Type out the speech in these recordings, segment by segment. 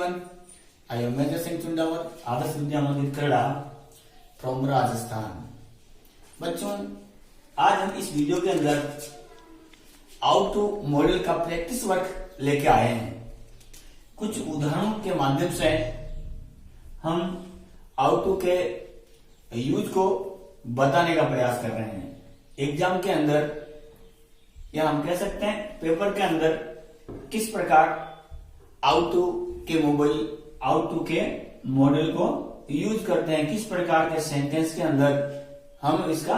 everyone. I am Major Singh Chundawar, Adarsh Vidya मंदिर खरड़ा from Rajasthan. बच्चों, आज हम इस वीडियो के अंदर हाउ टू मॉडल का प्रैक्टिस वर्क लेके आए हैं। कुछ उदाहरणों के माध्यम से हम हाउ टू के यूज को बताने का प्रयास कर रहे हैं। एग्जाम के अंदर या हम कह सकते हैं पेपर के अंदर किस प्रकार हाउ टू के मोबाइल हाउ टू के मॉडल को यूज करते हैं, किस प्रकार के सेंटेंस के अंदर हम इसका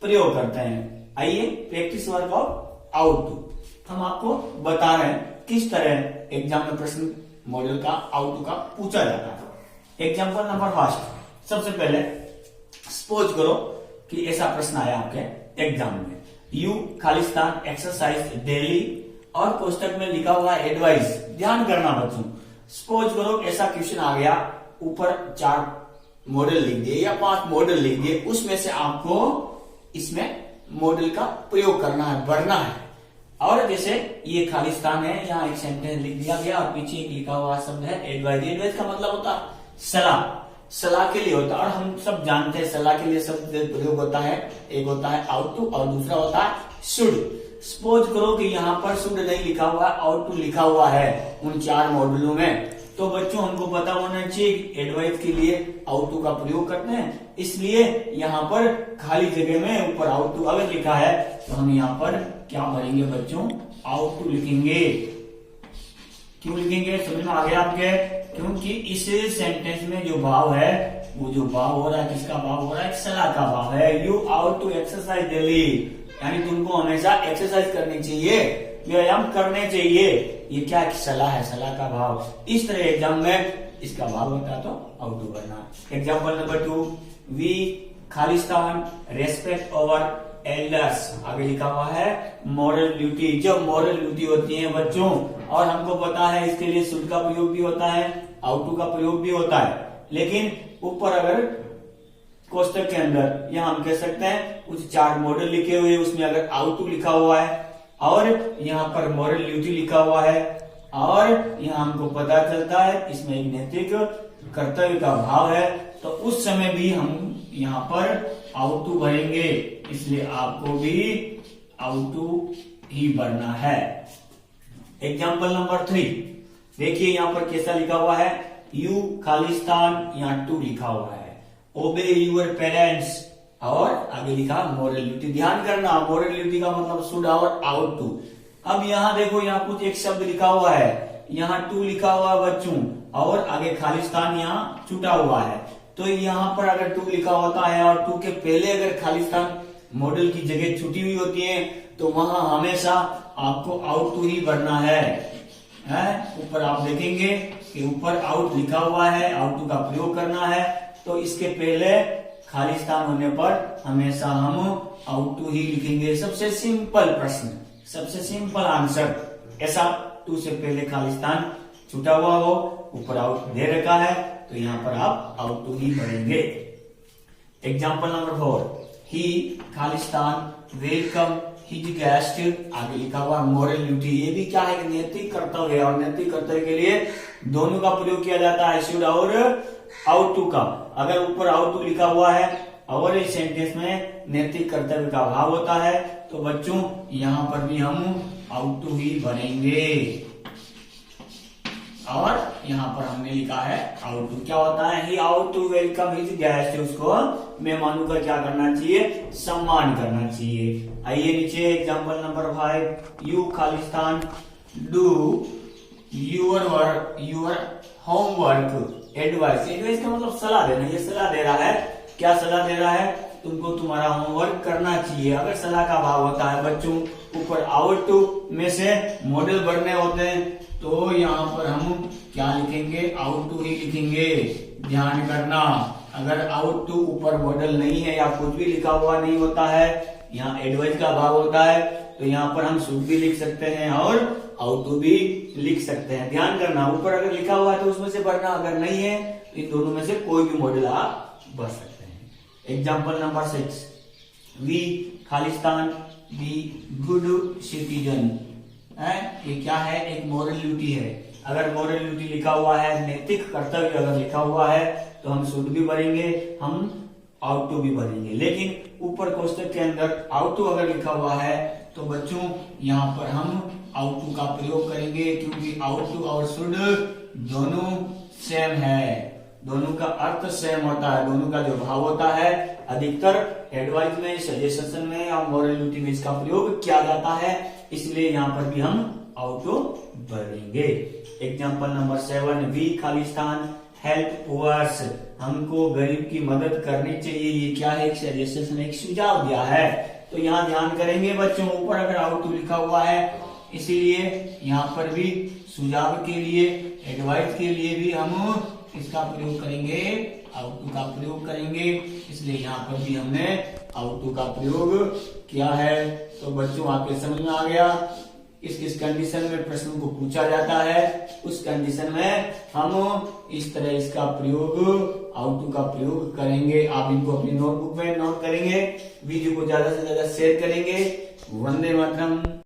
प्रयोग करते हैं। आइए practice work of how to हम आपको बता रहे हैं किस तरह एग्जाम में प्रश्न मॉडल का हाउ टू का पूछा जाता है। एग्जाम्पल नंबर फर्स्ट, सबसे पहले सपोज करो कि ऐसा प्रश्न आया आपके एग्जाम में, यू खालिस्तान एक्सरसाइज डेली और कोष्टक में लिखा हुआ एडवाइस। ध्यान करना बच्चों, सपोज करो ऐसा क्वेश्चन आ गया, ऊपर 4 मॉडल लिख दिए या 5 मॉडल लिख दिए, उसमें से आपको इसमें मॉडल का प्रयोग करना है, बढ़ना है। और जैसे ये खालिस्तान है, यहाँ एक सेंटेंस लिख दिया गया और पीछे एक लिखा हुआ शब्द है एडवाइस। एडवाइस का मतलब होता है सलाह, सलाह के लिए होता है। और हम सब जानते हैं सलाह के लिए शब्द प्रयोग होता है, एक होता है आउट टू और दूसरा होता है शुड। सपोज करो कि यहाँ पर शुड नहीं लिखा हुआ है, आउट टू लिखा हुआ है उन 4 मॉडलों में, तो बच्चों हमको पता होना चाहिए एडवाइस के लिए आउट टू का प्रयोग करते हैं। इसलिए यहाँ पर खाली जगह में ऊपर आउट टू अगर लिखा है तो हम यहाँ पर क्या भरेंगे बच्चों, आउट टू लिखेंगे। क्यों लिखेंगे समझ में आ गया आपके? क्योंकि इस सेंटेंस में जो भाव है, वो जो भाव हो रहा है किसका भाव हो रहा है, सलाह का भाव है। You ought to exercise daily, यानी तुमको हमेशा एक्सरसाइज करनी चाहिए, व्यायाम करने चाहिए। ये क्या सलाह है, सलाह का भाव। इस तरह एग्जाम में इसका भाव होता तो आउट टू करना। एग्जाम्पल नंबर 2, वी खालिस्तान रेस्पेक्ट ओवर एल्डर्स। आगे लिखा हुआ है मॉरल ड्यूटी। जब मॉरल ड्यूटी होती है बच्चों, और हमको पता है इसके लिए शुड का प्रयोग भी होता है, आउट टू का प्रयोग भी होता है, लेकिन ऊपर अगर कोष्टक के अंदर या हम कह सकते हैं कुछ 4 मॉडल लिखे हुए, उसमें अगर आउट टू लिखा हुआ है और यहाँ पर मॉरल ड्यूटी लिखा हुआ है, और यहाँ हमको पता चलता है इसमें एक नैतिक कर्तव्य का भाव है, तो उस समय भी हम यहाँ पर आउट टू भरेंगे। इसलिए आपको भी आउट टू ही भरना है। एग्जाम्पल नंबर 3 देखिए यहाँ पर कैसा लिखा हुआ है, यू खालिस्तान, यहाँ टू लिखा हुआ है, ओबे यूर पेरेंट्स, और आगे लिखा मॉरल ड्यूटी। ध्यान करना, मॉरल ड्यूटी का मतलब शुड और आउट टू। अब यहाँ देखो, यहाँ कुछ एक शब्द लिखा हुआ है, यहाँ टू लिखा हुआ है बच्चों, और आगे खालिस्तान यहाँ छूटा हुआ है। तो यहाँ पर अगर टू लिखा होता है और टू के पहले अगर खालिस्तान मॉडल की जगह छुटी हुई होती है, तो वहां हमेशा आपको आउट टू ही भरना है। ऊपर आप देखेंगे कि ऊपर आउट लिखा हुआ है, आउट टू का प्रयोग करना है, तो इसके पहले खालिस्तान होने पर हमेशा हम आउट टू ही लिखेंगे। सबसे सिंपल प्रश्न, सबसे सिंपल आंसर, ऐसा टू से पहले खालिस्तान छूटा हुआ हो, ऊपर आउट दे रखा है, तो यहाँ पर आप आउट टू ही भरेंगे। एग्जाम्पल नंबर 4, ही खालिस्तान वेलकम हिज गेस्ट। आगे लिखा हुआ मॉरल ड्यूटी। ये भी क्या है, नैतिक कर्तव्य है, और नैतिक कर्तव्य के लिए दोनों का प्रयोग किया जाता है, शुड और आउट टू का। अगर ऊपर आउट टू लिखा हुआ है और इस सेंटेंस में नैतिक कर्तव्य का भाव होता है, तो बच्चों यहाँ पर भी हम आउट टू ही भरेंगे। और यहाँ पर हमने लिखा है आउट टू। क्या होता है, he out to welcome his guest. उसको मेहमानों का क्या करना चाहिए, सम्मान करना चाहिए। आइए नीचे एग्जाम्पल नंबर 5, यू खालिस्तान do your homework advice. Advice का मतलब सलाह देना, ये सलाह दे रहा है। क्या सलाह दे रहा है, तुमको तुम्हारा होमवर्क करना चाहिए। अगर सलाह का भाव होता है बच्चों, ऊपर आउट टू में से मॉडल भरने होते हैं, तो यहाँ पर हम क्या लिखेंगे, आउट टू ही लिखेंगे। ध्यान करना, अगर आउट टू ऊपर मॉडल नहीं है या कुछ भी लिखा हुआ नहीं होता है, यहाँ एडवाइस का भाव होता है, तो यहाँ पर हम शुड भी लिख सकते हैं और आउट टू भी लिख सकते हैं। ध्यान करना, ऊपर अगर लिखा हुआ है तो उसमें से भरना, अगर नहीं है तो इन दोनों में से कोई भी मॉडल आप भर सकते हैं। एग्जाम्पल नंबर 6, वी खालिस्तान बी गुड सिटीजन। ये क्या है, एक मॉरल ड्यूटी है। अगर मोरल ड्यूटी लिखा हुआ है, नैतिक कर्तव्य अगर लिखा हुआ है तो हम शुड भी भरेंगे, हम आउट टू भी भरेंगे। लेकिन ऊपर कोष्टक के अंदर आउट टू अगर लिखा हुआ है तो बच्चों यहाँ पर हम आउट टू का प्रयोग करेंगे, क्योंकि आउट टू और शुड दोनों सेम है, दोनों का अर्थ सेम होता है, दोनों का जो भाव होता है अधिकतर एडवाइस में, सजेशन में और मोरल ड्यूटी में इसका प्रयोग किया जाता है, इसलिए यहाँ पर भी हम आउट टू भरेंगे। एग्जाम्पल नंबर 7, वी खालिस्तान हेल्प पुअर्स, हमको गरीब की मदद करनी चाहिए। ये क्या है? एक सजेशन, एक सुझाव दिया है। तो यहाँ ध्यान करेंगे बच्चों, ऊपर अगर आउट टू लिखा हुआ है इसीलिए यहाँ पर भी सुझाव के लिए, एडवाइस के लिए भी हम इसका प्रयोग करेंगे, आउट टू का प्रयोग करेंगे, इसलिए यहाँ पर भी हमने आउट टू का प्रयोग किया है। तो बच्चों आपके समझ में आ गया, किस कंडीशन में प्रश्न को पूछा जाता है, उस कंडीशन में हम इस तरह इसका प्रयोग, आउट टू का प्रयोग करेंगे। आप इनको अपनी नोटबुक में नोट करेंगे, वीडियो को ज्यादा से ज्यादा शेयर करेंगे। वंदे मातरम।